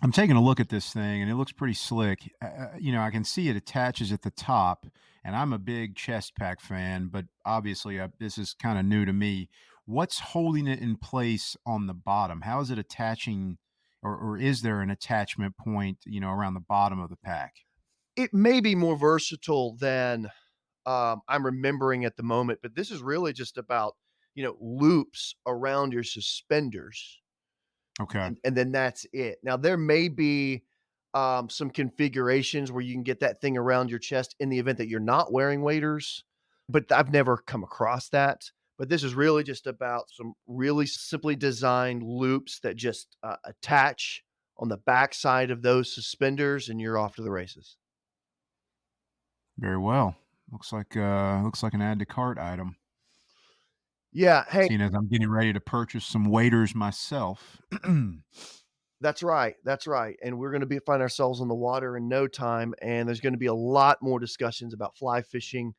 I'm taking a look at this thing and it looks pretty slick. I can see it attaches at the top, and I'm a big chest pack fan, but obviously this is kind of new to me. What's holding it in place on the bottom? How is it attaching, or is there an attachment point, around the bottom of the pack? It may be more versatile than I'm remembering at the moment, but this is really just about, loops around your suspenders, Okay. and then that's it. Now there may be, some configurations where you can get that thing around your chest in the event that you're not wearing waders, but I've never come across that. But this is really just about some really simply designed loops that just, attach on the backside of those suspenders, and you're off to the races. Very well. Looks like an add to cart item. Yeah, hey, Seeing as I'm getting ready to purchase some waders myself. that's right, and we're gonna be find ourselves on the water in no time, and there's gonna be a lot more discussions about fly fishing,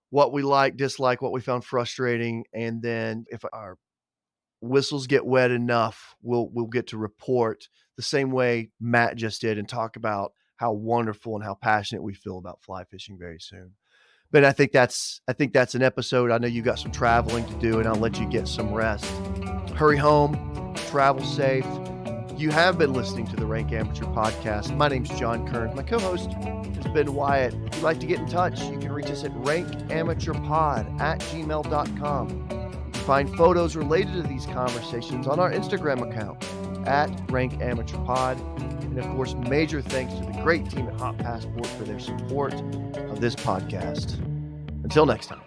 what we like, dislike, what we found frustrating, and then if our whistles get wet enough, we'll get to report the same way Matt just did and talk about how wonderful and how passionate we feel about fly fishing very soon. But I think that's an episode. I know you got some traveling to do, and I'll let you get some rest. Hurry home, travel safe. You have been listening to the Rank Amateur Podcast. My name's John Kearns. My co-host has been Wyatt. If you'd like to get in touch, you can reach us at rankamateurpod@gmail.com. You can find photos related to these conversations on our Instagram account at rankamateurpod. And of course, major thanks to the great team at Hot Passport for their support of this podcast. Until next time.